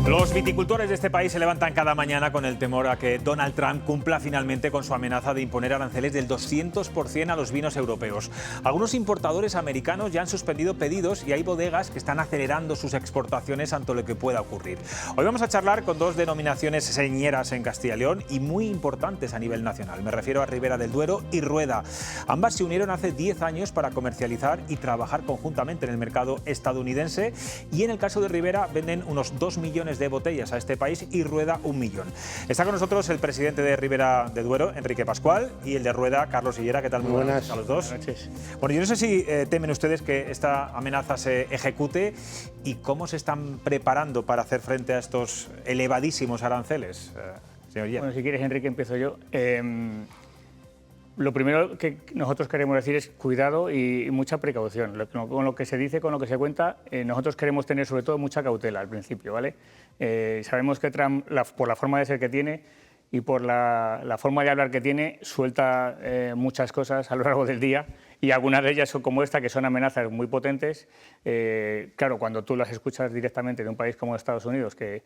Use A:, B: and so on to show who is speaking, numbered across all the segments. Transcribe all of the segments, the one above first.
A: Los viticultores de este país se levantan cada mañana con el temor a que Donald Trump cumpla finalmente con su amenaza de imponer aranceles del 200% a los vinos europeos. Algunos importadores americanos ya han suspendido pedidos y hay bodegas que están acelerando sus exportaciones ante lo que pueda ocurrir. Hoy vamos a charlar con dos denominaciones señeras en Castilla y León y muy importantes a nivel nacional. Me refiero a Ribera del Duero y Rueda. Ambas se unieron hace 10 años para comercializar y trabajar conjuntamente en el mercado estadounidense y en el caso de Ribera venden unos 2 millones de botellas a este país y Rueda 1 millón. Está con nosotros el presidente de Ribera del Duero, Enrique Pascual, y el de Rueda, Carlos Higuera. ¿Qué tal? Muy buenas a los dos.
B: Buenas noches.
A: Bueno, yo no sé si temen ustedes que esta amenaza se ejecute y cómo se están preparando para hacer frente a estos elevadísimos aranceles, señor Higuera.
B: Bueno, si quieres, Enrique, empiezo yo. Lo primero que nosotros queremos decir es cuidado y mucha precaución. Con lo que se dice, con lo que se cuenta, nosotros queremos tener sobre todo mucha cautela al principio, ¿vale? Sabemos que Trump, por la forma de ser que tiene y por la forma de hablar que tiene, suelta muchas cosas a lo largo del día y algunas de ellas son como esta, que son amenazas muy potentes. Claro, cuando tú las escuchas directamente de un país como Estados Unidos, que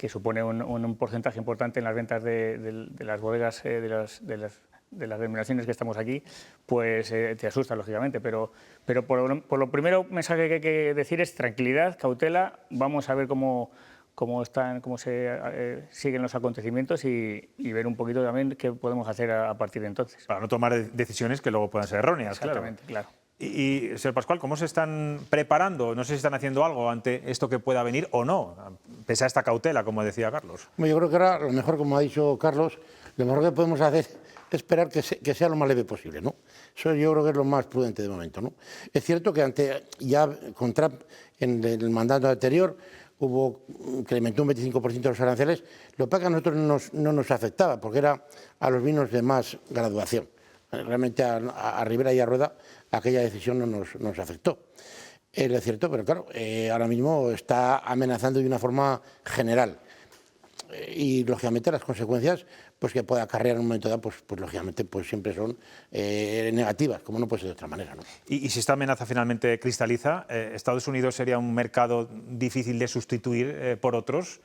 B: supone un porcentaje importante en las ventas de las bodegas de las denominaciones que estamos aquí, pues te asusta, lógicamente. Pero por lo primero mensaje que hay que decir es tranquilidad, cautela. Vamos a ver cómo se siguen los acontecimientos y ver un poquito también qué podemos hacer a partir de entonces.
A: Para no tomar decisiones que luego puedan ser erróneas.
B: Exactamente, claro.
A: Y, señor Pascual, ¿cómo se están preparando? No sé si están haciendo algo ante esto que pueda venir o no, pese a esta cautela, como decía Carlos.
C: Yo creo que ahora lo mejor, como ha dicho Carlos, lo mejor que podemos hacer es esperar que sea lo más leve posible, ¿no? Eso yo creo que es lo más prudente de momento, ¿no? Es cierto que ya con Trump en el mandato anterior incrementó un 25% los aranceles, lo que pasa es que a nosotros no nos afectaba, porque era a los vinos de más graduación. Realmente a Ribera y a Rueda aquella decisión no nos afectó. Es cierto, pero claro, ahora mismo está amenazando de una forma general. Y lógicamente las consecuencias pues que puede acarrear en un momento dado, pues lógicamente pues siempre son negativas, como no puede ser de otra manera, ¿no?
A: Y si esta amenaza finalmente cristaliza, ¿Estados Unidos sería un mercado difícil de sustituir por otros?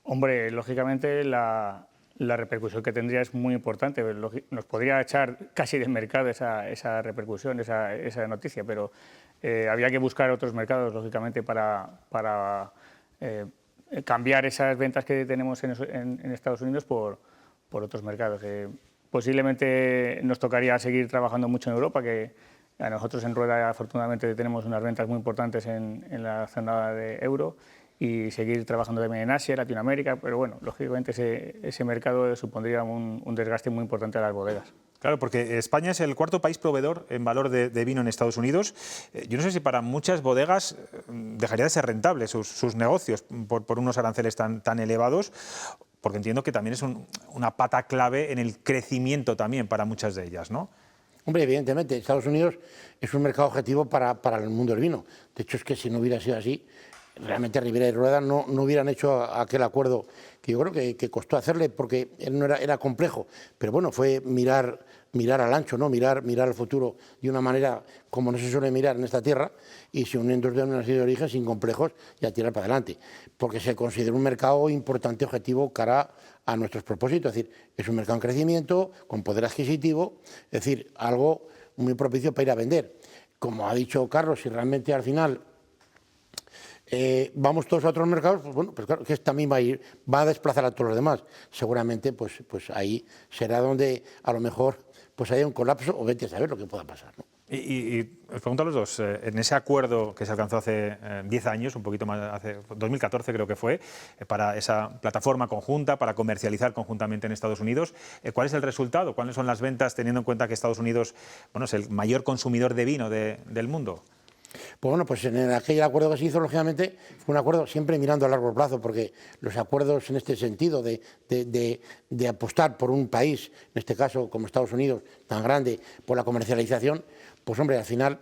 B: Hombre, lógicamente la repercusión que tendría es muy importante. Nos podría echar casi del mercado esa repercusión, esa noticia, pero había que buscar otros mercados, lógicamente, para cambiar esas ventas que tenemos en Estados Unidos por otros mercados. Posiblemente nos tocaría seguir trabajando mucho en Europa, que a nosotros en Rueda afortunadamente tenemos unas ventas muy importantes en la zona de euro, y seguir trabajando también en Asia, Latinoamérica, pero bueno, lógicamente ese mercado supondría un desgaste muy importante a las bodegas.
A: Claro, porque España es el cuarto país proveedor en valor de vino en Estados Unidos. Yo no sé si para muchas bodegas dejaría de ser rentable sus negocios por unos aranceles tan elevados, porque entiendo que también es una pata clave en el crecimiento también para muchas de ellas, ¿no?
C: Hombre, evidentemente, Estados Unidos es un mercado objetivo para el mundo del vino. De hecho, es que si no hubiera sido así, realmente Ribera y Rueda no hubieran hecho aquel acuerdo que yo creo que costó hacerle, porque era complejo, pero bueno, fue mirar al ancho, ¿no? mirar al futuro de una manera como no se suele mirar en esta tierra, y se unen dos denominaciones de origen sin complejos y a tirar para adelante, porque se considera un mercado importante, objetivo, cara a nuestros propósitos. Es decir, es un mercado en crecimiento, con poder adquisitivo, es decir, algo muy propicio para ir a vender. Como ha dicho Carlos, si realmente al final vamos todos a otros mercados, pues bueno, pues claro que también va a desplazar a todos los demás. Seguramente pues ahí será donde a lo mejor pues haya un colapso, o vete a saber lo que pueda pasar, ¿no?
A: Y os pregunto a los dos, en ese acuerdo que se alcanzó hace 10 años, un poquito más, hace 2014 creo que fue, para esa plataforma conjunta, para comercializar conjuntamente en Estados Unidos, ¿cuál es el resultado? ¿Cuáles son las ventas, teniendo en cuenta que Estados Unidos, bueno, es el mayor consumidor de vino del mundo?
C: Pues bueno, pues en aquel acuerdo que se hizo, lógicamente, fue un acuerdo siempre mirando a largo plazo, porque los acuerdos en este sentido de apostar por un país, en este caso como Estados Unidos, tan grande, por la comercialización, pues hombre, al final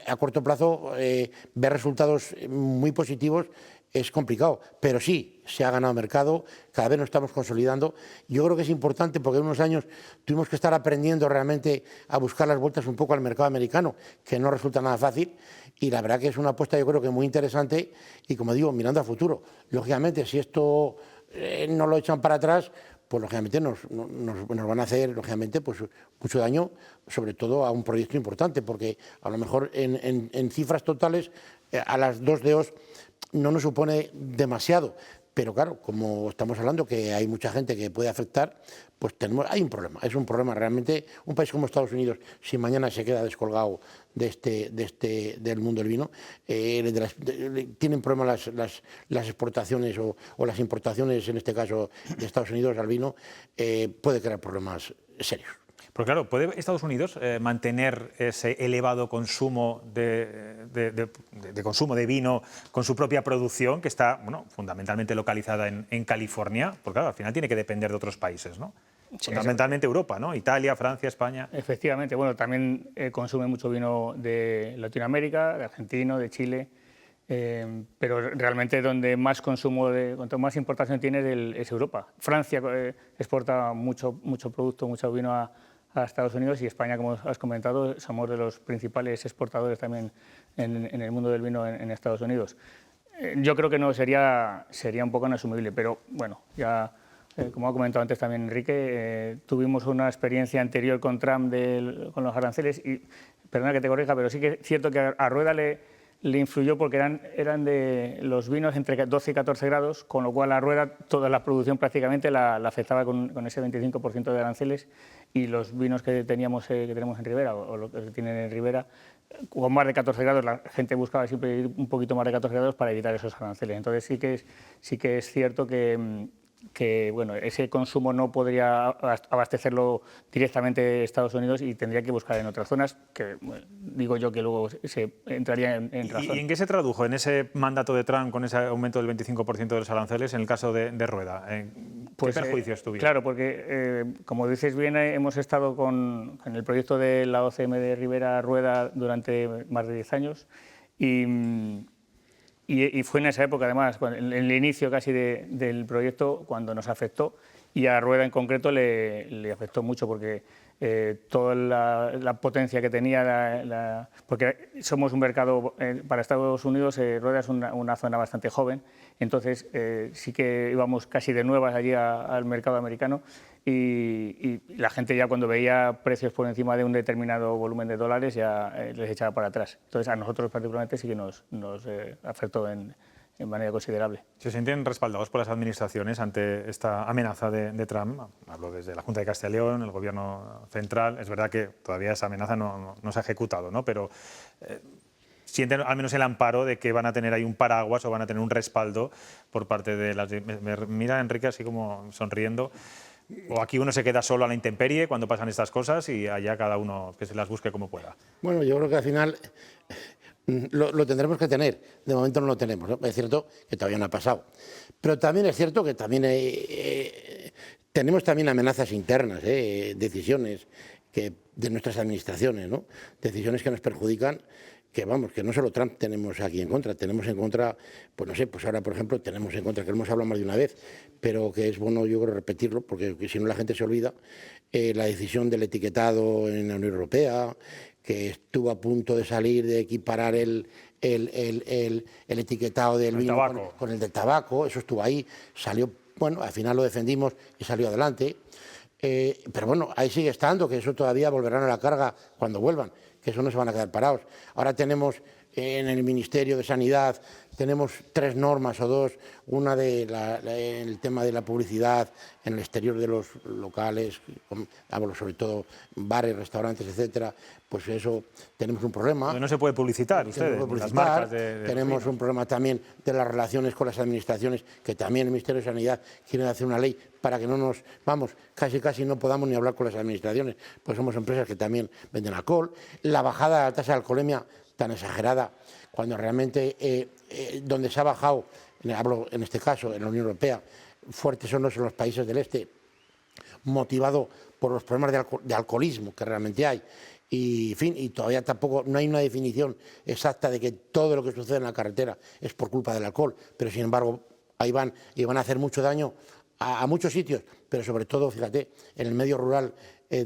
C: a corto plazo ver resultados muy positivos es complicado, pero sí, se ha ganado mercado, cada vez nos estamos consolidando. Yo creo que es importante porque en unos años tuvimos que estar aprendiendo realmente a buscar las vueltas un poco al mercado americano, que no resulta nada fácil, y la verdad que es una apuesta yo creo que muy interesante y, como digo, mirando a futuro. Lógicamente, si esto no lo echan para atrás, pues lógicamente nos van a hacer lógicamente, pues, mucho daño, sobre todo a un proyecto importante, porque a lo mejor en cifras totales a las 2DOs no nos supone demasiado, pero claro, como estamos hablando que hay mucha gente que puede afectar, pues hay un problema, es un problema realmente. Un país como Estados Unidos, si mañana se queda descolgado del mundo del vino, tienen problemas las exportaciones o las importaciones, en este caso de Estados Unidos al vino, puede crear problemas serios.
A: Porque claro, ¿puede Estados Unidos mantener ese elevado consumo de consumo de vino con su propia producción, que está fundamentalmente localizada en California? Porque claro, al final tiene que depender de otros países, ¿no? Sí, fundamentalmente Europa, ¿no? Italia, Francia, España.
B: Efectivamente, bueno, también consume mucho vino de Latinoamérica, de Argentina, de Chile, pero realmente donde más consumo, cuanto más importación tiene es Europa. Francia exporta mucho producto, mucho vino a Estados Unidos, y España, como has comentado, somos de los principales exportadores también en el mundo del vino en Estados Unidos. Yo creo que no sería un poco inasumible, pero bueno, ya como ha comentado antes también Enrique, tuvimos una experiencia anterior con Trump con los aranceles, y perdona que te corrija, pero sí que es cierto que a Rueda le influyó porque eran de los vinos entre 12 y 14 grados, con lo cual a Rueda toda la producción prácticamente la afectaba con ese 25% de aranceles, y los vinos que tenemos en Ribera, o lo que tienen en Ribera, con más de 14 grados, la gente buscaba siempre ir un poquito más de 14 grados para evitar esos aranceles. Entonces sí que es cierto que bueno, ese consumo no podría abastecerlo directamente Estados Unidos y tendría que buscar en otras zonas, que bueno, digo yo que luego se entraría en razón.
A: ¿Y en qué se tradujo en ese mandato de Trump con ese aumento del 25% de los aranceles en el caso de Rueda? ¿Qué perjuicios tuvieron?
B: Claro, porque como dices bien, hemos estado con el proyecto de la OCM de Ribera Rueda durante más de 10 años y fue en esa época, además, en el inicio casi del proyecto, cuando nos afectó, y a Rueda en concreto le afectó mucho porque toda la potencia que tenía, porque somos un mercado, para Estados Unidos, Rueda es una zona bastante joven, entonces sí que íbamos casi de nuevas allí al mercado americano, y la gente ya cuando veía precios por encima de un determinado volumen de dólares ya les echaba para atrás. Entonces a nosotros particularmente sí que nos afectó en manera considerable.
A: ¿Se sienten respaldados por las administraciones ante esta amenaza de Trump? Hablo desde la Junta de Castilla y León, el Gobierno central. Es verdad que todavía esa amenaza no se ha ejecutado, ¿no? Pero sienten al menos el amparo de que van a tener ahí un paraguas o van a tener un respaldo por parte de las... Mira Enrique así como sonriendo. O aquí uno se queda solo a la intemperie cuando pasan estas cosas y allá cada uno que se las busque como pueda.
C: Bueno, yo creo que al final lo tendremos que tener. De momento no lo tenemos, ¿no? Es cierto que todavía no ha pasado. Pero también es cierto que también tenemos también amenazas internas, decisiones de nuestras administraciones, ¿no? Decisiones que nos perjudican, que vamos, que no solo Trump tenemos aquí en contra, tenemos en contra, pues no sé, pues ahora por ejemplo tenemos en contra, que lo hemos hablado más de una vez, pero que es bueno yo creo repetirlo, porque si no la gente se olvida, la decisión del etiquetado en la Unión Europea, que estuvo a punto de salir, de equiparar el etiquetado del vino con el del tabaco, eso estuvo ahí, salió, bueno, al final lo defendimos y salió adelante, pero bueno, ahí sigue estando, que eso todavía volverán a la carga cuando vuelvan, que eso no se van a quedar parados. Ahora tenemos en el Ministerio de Sanidad, tenemos 3 normas o 2, una el tema de la publicidad en el exterior de los locales, hablo sobre todo bares, restaurantes, etcétera, pues eso tenemos un problema.
A: No se puede publicitar ustedes, las marcas
C: tenemos un problema también de las relaciones con las administraciones, que también el Ministerio de Sanidad quiere hacer una ley para que no nos, vamos, casi no podamos ni hablar con las administraciones, pues somos empresas que también venden alcohol. La bajada de la tasa de alcoholemia tan exagerada, cuando realmente donde se ha bajado, hablo en este caso en la Unión Europea, fuertes son los países del este, motivado por los problemas de alcoholismo que realmente hay, Y, en fin, y todavía tampoco no hay una definición exacta de que todo lo que sucede en la carretera es por culpa del alcohol, pero sin embargo ahí van y van a hacer mucho daño a muchos sitios, pero sobre todo, fíjate, en el medio rural,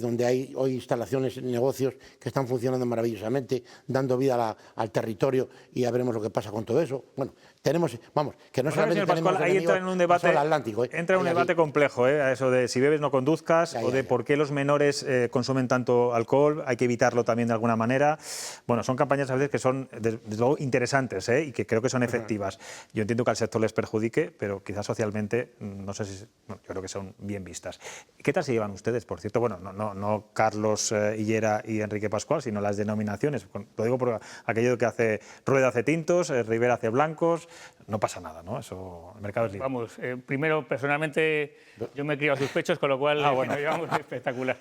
C: donde hay hoy instalaciones, negocios que están funcionando maravillosamente, dando vida al territorio, y ya veremos lo que pasa con todo eso. Bueno, tenemos, vamos, que no solamente
A: señor Pascual, ahí entra en un debate,
C: Atlántico,
A: entra en un debate complejo, a eso de si bebes no conduzcas, o de por qué los menores consumen tanto alcohol, hay que evitarlo también de alguna manera. Bueno, son campañas a veces que son, desde luego, interesantes, y que creo que son efectivas. Yo entiendo que al sector les perjudique, pero quizás socialmente, no sé si, bueno, yo creo que son bien vistas. ¿Qué tal se llevan ustedes, por cierto? Bueno, no Carlos Hillera y Enrique Pascual, sino las denominaciones. Lo digo por aquello que hace Rueda hace tintos, Rivera hace blancos, no pasa nada, ¿no? Eso, el mercado es libre.
B: Vamos, primero, personalmente, yo me he criado a sus pechos, con lo cual
A: bueno.
B: nos llevamos espectacular.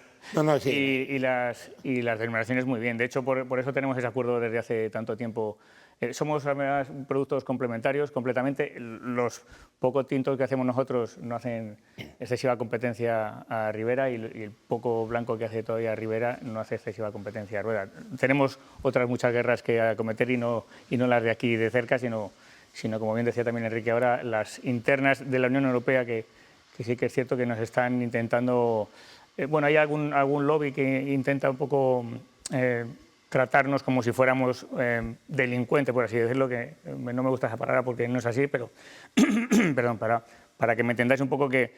C: Sí.
B: Y las denominaciones muy bien. De hecho, por eso tenemos ese acuerdo desde hace tanto tiempo. Somos además productos complementarios completamente. Los pocos tintos que hacemos nosotros no hacen excesiva competencia a Rivera, y el poco blanco que hace todavía Rivera no hace excesiva competencia a Rueda. Tenemos otras muchas guerras que acometer, y no las de aquí de cerca, sino, como bien decía también Enrique ahora, las internas de la Unión Europea, que sí que es cierto que nos están intentando... bueno, hay algún lobby que intenta un poco tratarnos como si fuéramos delincuentes, por así decirlo, que no me gusta esa palabra porque no es así, pero perdón, para que me entendáis un poco, que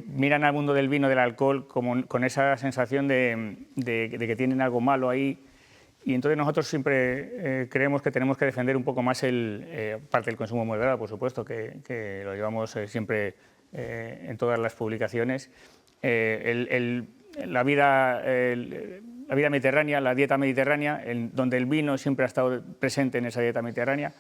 B: miran al mundo del vino, del alcohol, como con esa sensación de que tienen algo malo ahí. Y entonces nosotros siempre creemos que tenemos que defender un poco más parte del consumo moderado, por supuesto, que lo llevamos siempre en todas las publicaciones. La vida mediterránea, la dieta mediterránea, donde el vino siempre ha estado presente en esa dieta mediterránea.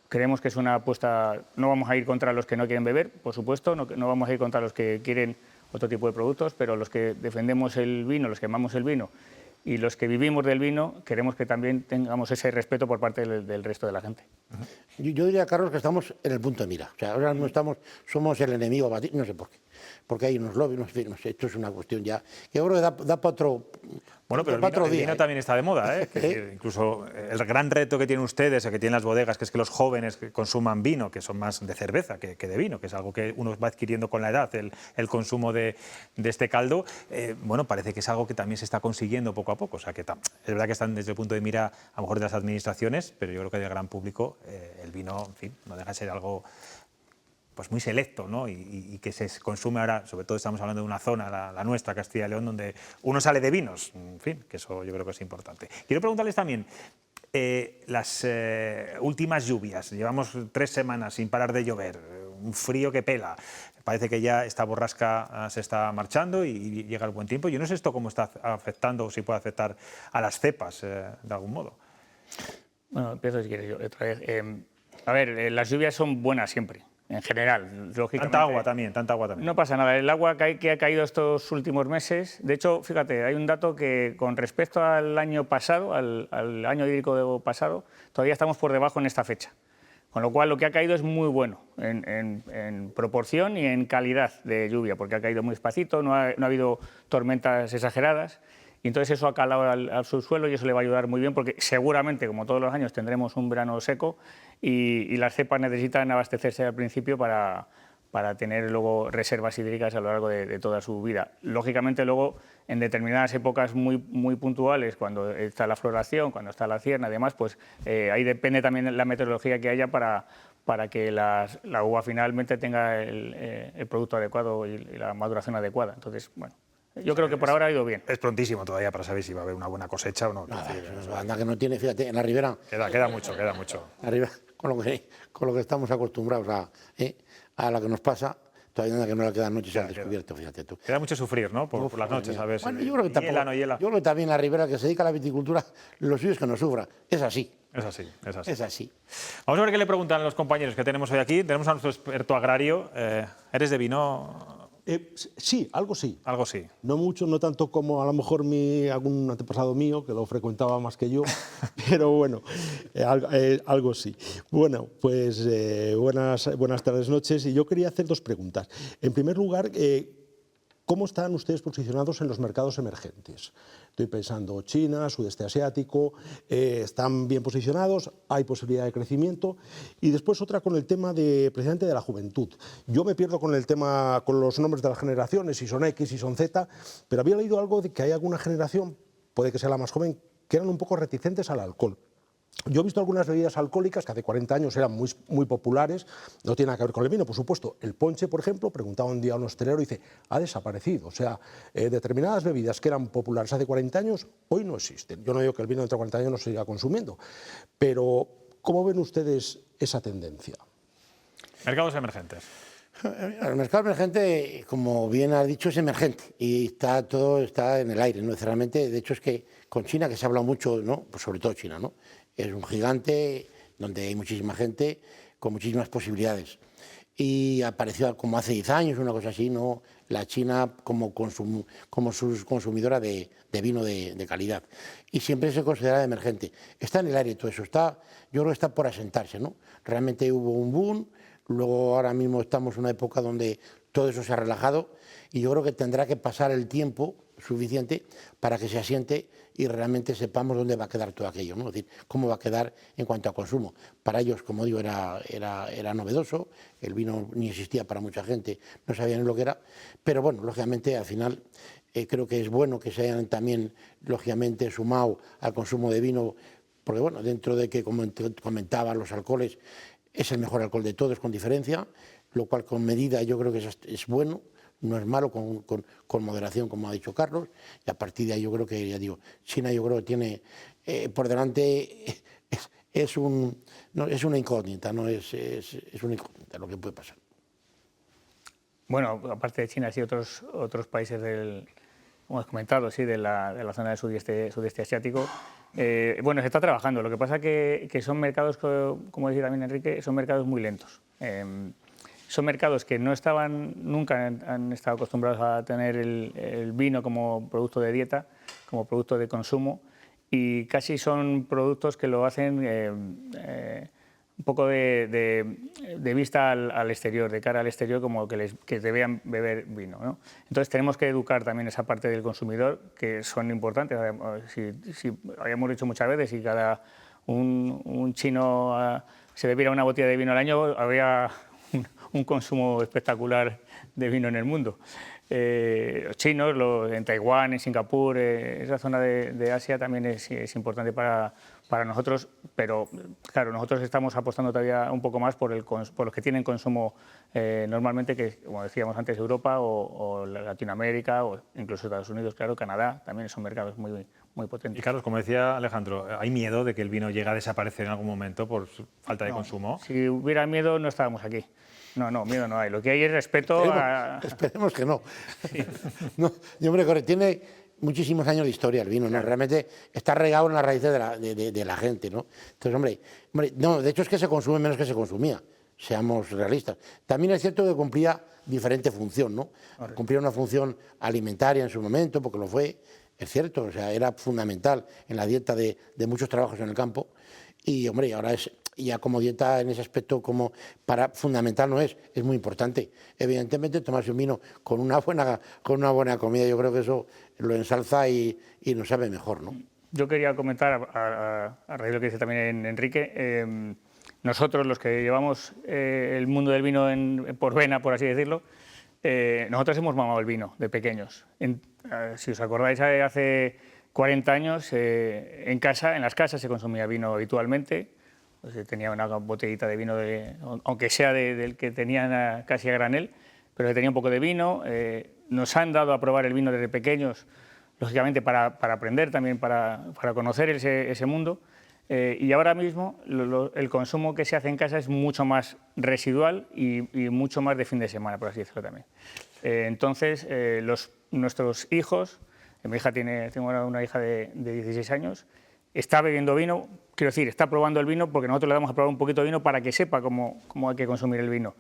B: Creemos que es una apuesta. No vamos a ir contra los que no quieren beber, por supuesto, no vamos a ir contra los que quieren otro tipo de productos, pero los que defendemos el vino, los que amamos el vino y los que vivimos del vino, queremos que también tengamos ese respeto por parte del resto de la gente.
C: Yo diría, Carlos, que estamos en el punto de mira. O sea, ahora no somos el enemigo a batir, no sé por qué. Porque hay unos lobbies, no sé, esto es una cuestión ya que yo creo que da para otro.
A: Bueno, pero el vino también está de moda, ¿eh? Incluso el gran reto que tienen ustedes, o que tienen las bodegas, que es que los jóvenes consuman vino, que son más de cerveza que de vino, que es algo que uno va adquiriendo con la edad, el consumo de este caldo. Bueno, parece que es algo que también se está consiguiendo poco a poco. O sea, que es verdad que están desde el punto de mira, a lo mejor, de las administraciones, pero yo creo que del gran público el vino, en fin, no deja de ser algo pues muy selecto, ¿no? Y que se consume ahora, sobre todo estamos hablando de una zona, la nuestra, Castilla y León, donde uno sale de vinos, en fin, que eso yo creo que es importante. Quiero preguntarles también, las últimas lluvias, llevamos 3 semanas sin parar de llover, un frío que pela, parece que ya esta borrasca se está marchando y llega el buen tiempo. Yo no sé esto cómo está afectando, o si puede afectar a las cepas de algún modo.
B: Bueno, empiezo si quieres yo otra vez. A ver, las lluvias son buenas siempre. En general, lógicamente.
A: Tanta agua también.
B: No pasa nada. El agua que ha caído estos últimos meses, de hecho, fíjate, hay un dato que con respecto al año pasado, al año hídrico pasado, todavía estamos por debajo en esta fecha. Con lo cual, lo que ha caído es muy bueno en proporción y en calidad de lluvia, porque ha caído muy despacito, no ha habido tormentas exageradas. Y entonces eso ha calado al subsuelo, y eso le va a ayudar muy bien, porque seguramente, como todos los años, tendremos un verano seco, y las cepas necesitan abastecerse al principio para tener luego reservas hídricas a lo largo de toda su vida. Lógicamente, luego, en determinadas épocas muy puntuales, cuando está la floración, cuando está la cierna, además, pues ahí depende también la meteorología que haya para que la uva finalmente tenga el producto adecuado y la maduración adecuada. Entonces, bueno, yo creo que por ahora ha ido bien.
A: Es prontísimo todavía para saber si va a haber una buena cosecha o no.
C: Anda que no tiene, fíjate, en la ribera.
A: Queda mucho.
C: Arriba, con lo que estamos acostumbrados a lo que nos pasa, todavía nada que no le quedan noches al descubierto, fíjate tú.
A: Queda mucho sufrir, ¿no? Por las noches, a ver.
C: Bueno, yo creo que tampoco, yo creo que también la ribera que se dedica a la viticultura, lo suyo es que no sufra. Es así.
A: Es así.
C: Es así.
A: Vamos a ver qué le preguntan los compañeros que tenemos hoy aquí. Tenemos a nuestro experto agrario. ¿Eres de vino?
D: Sí, algo sí.
A: Algo sí.
D: No mucho, no tanto como a lo mejor algún antepasado mío, que lo frecuentaba más que yo, pero bueno, algo sí. Bueno, pues buenas tardes, noches, y yo quería hacer 2 preguntas. En primer lugar, ¿Cómo están ustedes posicionados en los mercados emergentes? Estoy pensando China, sudeste asiático, ¿están bien posicionados? ¿Hay posibilidad de crecimiento? Y después otra con el tema precisamente de la juventud. Yo me pierdo con el tema, con los nombres de las generaciones, si son X, si son Z, pero había leído algo de que hay alguna generación, puede que sea la más joven, que eran un poco reticentes al alcohol. Yo he visto algunas bebidas alcohólicas que hace 40 años eran muy populares, no tiene nada que ver con el vino, por supuesto. El ponche, por ejemplo, preguntaba un día a un hostelero y dice, ha desaparecido. O sea, determinadas bebidas que eran populares hace 40 años, hoy no existen. Yo no digo que el vino dentro de 40 años no se siga consumiendo, pero ¿cómo ven ustedes esa tendencia?
A: Mercados emergentes.
C: El mercado emergente, como bien has dicho, es emergente y todo está en el aire, no necesariamente. De hecho, es que con China, que se ha hablado mucho, ¿no? Pues sobre todo China, ¿no? Es un gigante donde hay muchísima gente con muchísimas posibilidades. Y apareció como hace 10 años, una cosa así, ¿no? La China como consumidora de vino de calidad. Y siempre se considera emergente. Está en el aire todo eso, yo creo que está por asentarse, ¿no? Realmente hubo un boom, luego ahora mismo estamos en una época donde todo eso se ha relajado y yo creo que tendrá que pasar el tiempo suficiente para que se asiente y realmente sepamos dónde va a quedar todo aquello, ¿no? Es decir, cómo va a quedar en cuanto a consumo. Para ellos, como digo, era novedoso, el vino ni existía para mucha gente, no sabían lo que era, pero bueno, lógicamente al final creo que es bueno que se hayan también, lógicamente, sumado al consumo de vino, porque bueno, dentro de que, como comentaba, los alcoholes es el mejor alcohol de todos con diferencia, lo cual con medida yo creo que es bueno. No es malo, con moderación, como ha dicho Carlos, y a partir de ahí yo creo que, ya digo, China yo creo que tiene por delante, es una incógnita, ¿no? es una incógnita lo que puede pasar.
B: Bueno, aparte de China, sí, otros países como has comentado, sí, de la zona del sudeste asiático. Bueno, se está trabajando, lo que pasa que son mercados, como decía también Enrique, son mercados muy lentos. Son mercados que nunca han estado acostumbrados a tener el vino como producto de dieta, como producto de consumo, y casi son productos que lo hacen un poco de vista al exterior, de cara al exterior, como que debían beber vino, ¿no? Entonces tenemos que educar también esa parte del consumidor, que son importantes. Si habíamos dicho muchas veces, si cada un chino se bebiera una botella de vino al año, habría un consumo espectacular de vino en el mundo. Los chinos, en Taiwán, en Singapur, esa zona de Asia también es importante para nosotros, pero claro, nosotros estamos apostando todavía un poco más por los que tienen consumo normalmente, que como decíamos antes, Europa o Latinoamérica o incluso Estados Unidos, claro, Canadá, también son mercados muy potentes.
A: Y Carlos, como decía Alejandro, ¿hay miedo de que el vino llegue a desaparecer en algún momento por su falta de consumo?
B: Si hubiera miedo no estábamos aquí. No, miedo no hay. Lo que hay es respeto
C: Esperemos que no. Sí. No, hombre, tiene muchísimos años de historia el vino, ¿no? Claro. Realmente está regado en las raíces de la gente, ¿no? Entonces, hombre, no, de hecho es que se consume menos que se consumía, seamos realistas. También es cierto que cumplía diferente función, ¿no? Correcto. Cumplía una función alimentaria en su momento, porque lo fue, es cierto, o sea, era fundamental en la dieta de muchos trabajos en el campo. Y, hombre, ahora es ya como dieta en ese aspecto como fundamental no es muy importante. Evidentemente tomarse un vino con una buena comida, yo creo que eso lo ensalza y nos sabe mejor, ¿no?
B: Yo quería comentar, a raíz de lo que dice también Enrique, nosotros los que llevamos el mundo del vino por vena, por así decirlo, nosotros hemos mamado el vino de pequeños. Si os acordáis, hace 40 años en las casas se consumía vino habitualmente. Pues tenía una botellita de vino, aunque sea del que tenían casi a granel, pero que tenía un poco de vino. Nos han dado a probar el vino desde pequeños, lógicamente para aprender también, para conocer ese mundo. Y ahora mismo el consumo que se hace en casa es mucho más residual y mucho más de fin de semana, por así decirlo también. Entonces, nuestros hijos, tengo una hija de 16 años, está bebiendo vino, quiero decir, está probando el vino porque nosotros le damos a probar un poquito de vino para que sepa cómo hay que consumir el vino.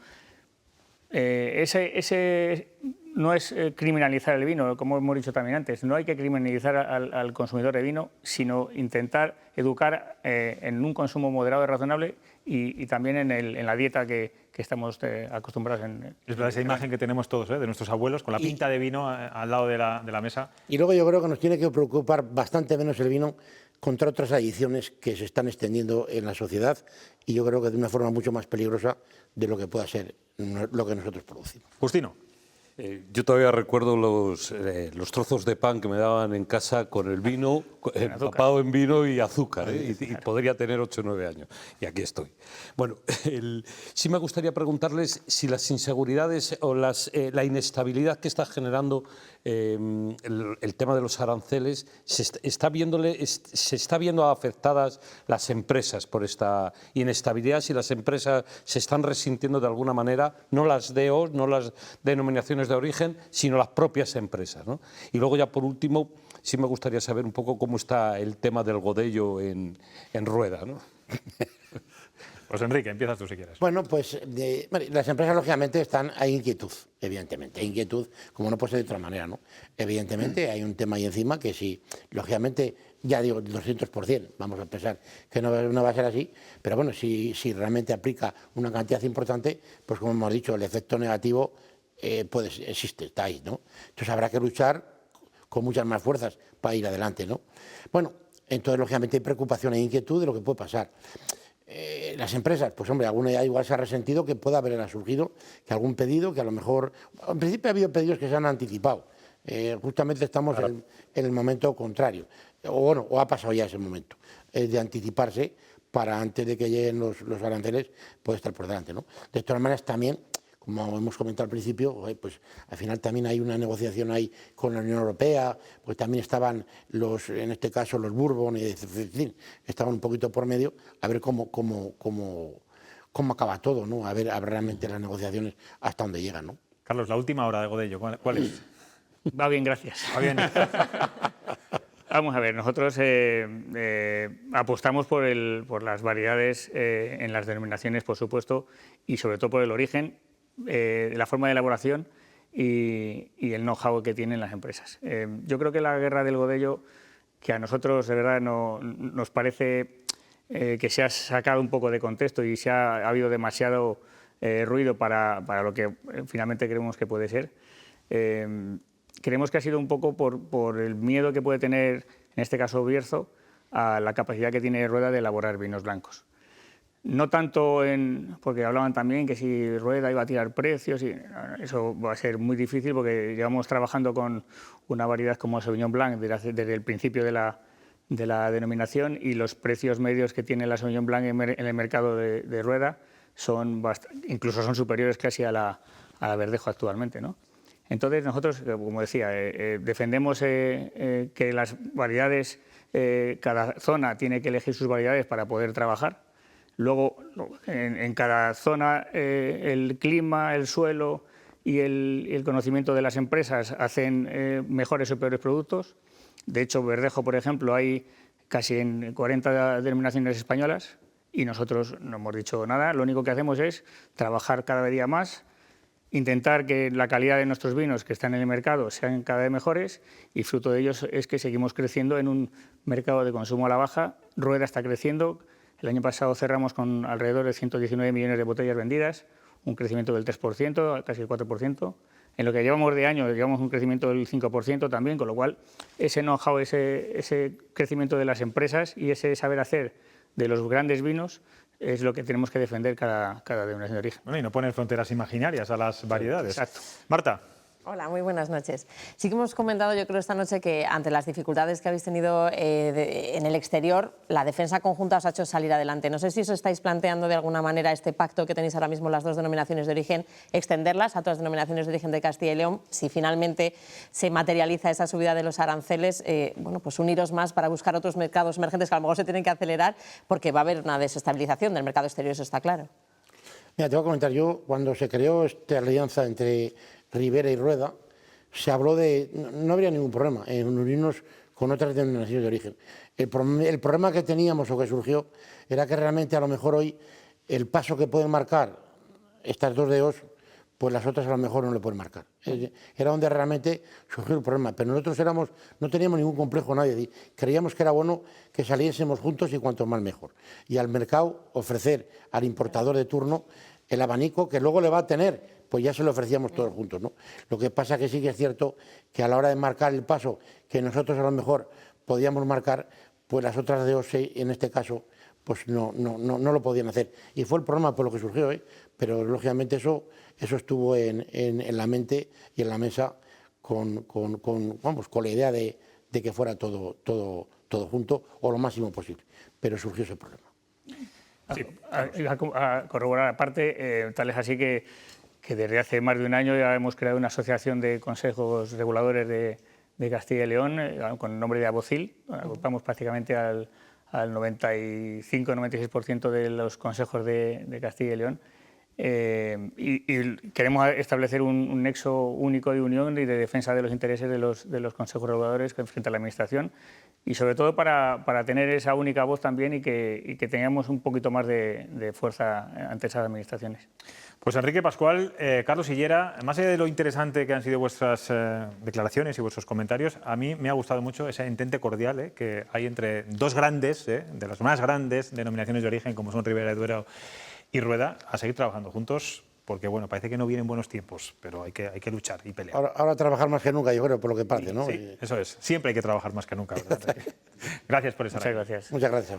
B: Ese no es criminalizar el vino, como hemos dicho también antes. No hay que criminalizar al consumidor de vino, sino intentar educar en un consumo moderado y razonable y también en la dieta que estamos acostumbrados.
A: Es verdad, esa imagen que tenemos todos, de nuestros abuelos, con la pinta de vino al lado de la mesa.
C: Y luego yo creo que nos tiene que preocupar bastante menos el vino contra otras adicciones que se están extendiendo en la sociedad, y yo creo que de una forma mucho más peligrosa de lo que pueda ser lo que nosotros producimos.
A: Justino.
E: Yo todavía recuerdo los trozos de pan que me daban en casa con el vino, empapado en vino y azúcar, y podría tener 8 o 9 años. Y aquí estoy. Bueno, sí me gustaría preguntarles si las inseguridades o la inestabilidad que está generando el tema de los aranceles, se está viendo afectadas las empresas por esta inestabilidad, si las empresas se están resintiendo de alguna manera, no las DOs, no las denominaciones de origen, sino las propias empresas, ¿no? Y luego ya por último, sí me gustaría saber un poco cómo está el tema del godello en Rueda, ¿no?
A: Pues Enrique, empiezas tú si quieres.
C: Bueno, pues las empresas lógicamente hay inquietud, evidentemente, hay inquietud, como no puede ser de otra manera, ¿no? Evidentemente hay un tema ahí encima que si, lógicamente, ya digo, 200%, vamos a pensar que no va a ser así, pero bueno, si realmente aplica una cantidad importante, pues como hemos dicho, el efecto negativo existe, está ahí, ¿no? Entonces habrá que luchar con muchas más fuerzas para ir adelante, ¿no? Bueno, entonces lógicamente hay preocupación e inquietud de lo que puede pasar. Las empresas, pues hombre, alguna ya igual se ha resentido que pueda haber surgido que algún pedido que a lo mejor, en principio ha habido pedidos que se han anticipado, justamente estamos en el momento contrario, o ha pasado ya ese momento, de anticiparse para antes de que lleguen los aranceles, puede estar por delante, ¿no? De todas maneras también, como hemos comentado al principio, pues al final también hay una negociación ahí con la Unión Europea, pues también estaban en este caso los Bourbon, estaban un poquito por medio, a ver cómo acaba todo, ¿no? A ver realmente las negociaciones hasta dónde llegan, ¿no?
A: Carlos, la última hora de Godello, ¿cuál es?
B: Va bien, gracias.
A: Va bien.
B: Vamos a ver, nosotros apostamos por las variedades en las denominaciones, por supuesto, y sobre todo por el origen, la forma de elaboración y el know-how que tienen las empresas. Yo creo que la guerra del Godello, que a nosotros de verdad nos parece que se ha sacado un poco de contexto y ha habido demasiado ruido para lo que finalmente creemos que puede ser, creemos que ha sido un poco por el miedo que puede tener, en este caso Bierzo, a la capacidad que tiene Rueda de elaborar vinos blancos. No tanto porque hablaban también que si Rueda iba a tirar precios, y eso va a ser muy difícil porque llevamos trabajando con una variedad como el Sauvignon Blanc desde el principio de la denominación, y los precios medios que tiene la Sauvignon Blanc en el mercado de Rueda incluso son superiores casi a la Verdejo actualmente, ¿no? Entonces nosotros, como decía, defendemos que las variedades, cada zona tiene que elegir sus variedades para poder trabajar. Luego, en cada zona, el clima, el suelo y el conocimiento de las empresas hacen mejores o peores productos. De hecho, Verdejo, por ejemplo, hay casi en 40 denominaciones españolas y nosotros no hemos dicho nada. Lo único que hacemos es trabajar cada día más, intentar que la calidad de nuestros vinos que están en el mercado sean cada vez mejores, y fruto de ellos es que seguimos creciendo en un mercado de consumo a la baja. Rueda está creciendo. El año pasado cerramos con alrededor de 119 millones de botellas vendidas, un crecimiento del 3%, casi el 4%. En lo que llevamos de año, llevamos un crecimiento del 5% también, con lo cual ese know-how, ese crecimiento de las empresas y ese saber hacer de los grandes vinos es lo que tenemos que defender cada denominación de origen.
A: Bueno, y no poner fronteras imaginarias a las variedades.
B: Exacto.
A: Marta.
F: Hola, muy buenas noches. Sí que hemos comentado, yo creo, esta noche que ante las dificultades que habéis tenido en el exterior, la defensa conjunta os ha hecho salir adelante. No sé si os estáis planteando de alguna manera este pacto que tenéis ahora mismo las dos denominaciones de origen, extenderlas a otras denominaciones de origen de Castilla y León, si finalmente se materializa esa subida de los aranceles, bueno, pues uniros más para buscar otros mercados emergentes que a lo mejor se tienen que acelerar porque va a haber una desestabilización del mercado exterior, eso está claro.
C: Mira, te voy a comentar, yo cuando se creó esta alianza entre Ribera y Rueda, se habló de, no habría ningún problema en unirnos con otras denominaciones de origen. El problema que teníamos o que surgió era que realmente a lo mejor hoy el paso que pueden marcar estas dos DOs pues las otras a lo mejor no le pueden marcar. Era donde realmente surgió el problema. Pero nosotros no teníamos ningún complejo nadie. Creíamos que era bueno que saliésemos juntos y cuanto más mejor. Y al mercado ofrecer al importador de turno el abanico que luego le va a tener, pues ya se lo ofrecíamos todos juntos, ¿no? Lo que pasa que sí que es cierto que a la hora de marcar el paso que nosotros a lo mejor podíamos marcar, pues las otras de OSE, en este caso, pues no lo podían hacer. Y fue el problema por lo que surgió, pero lógicamente eso estuvo en la mente y en la mesa con la idea de que fuera todo junto o lo máximo posible. Pero surgió ese problema.
B: Sí, a corroborar aparte, tal es así que desde hace más de un año ya hemos creado una asociación de consejos reguladores de Castilla y León con el nombre de ABOCIL. Agrupamos prácticamente al 95-96% de los consejos de Castilla y León. Y queremos establecer un nexo único de unión y de defensa de los intereses de los consejos reguladores frente a la Administración y sobre todo para tener esa única voz también y que tengamos un poquito más de fuerza ante esas administraciones.
A: Pues Enrique Pascual, Carlos Sillera, más allá de lo interesante que han sido vuestras declaraciones y vuestros comentarios, a mí me ha gustado mucho ese entente cordial que hay entre dos grandes, de las más grandes denominaciones de origen como son Ribera Duero y Rueda, a seguir trabajando juntos, porque bueno, parece que no vienen buenos tiempos, pero hay que luchar y pelear.
C: Ahora trabajar más que nunca, yo creo, por lo que parte, ¿no?
A: Sí, eso es. Siempre hay que trabajar más que nunca, ¿verdad? Gracias por estar aquí.
B: Muchas gracias.
C: Muchas gracias.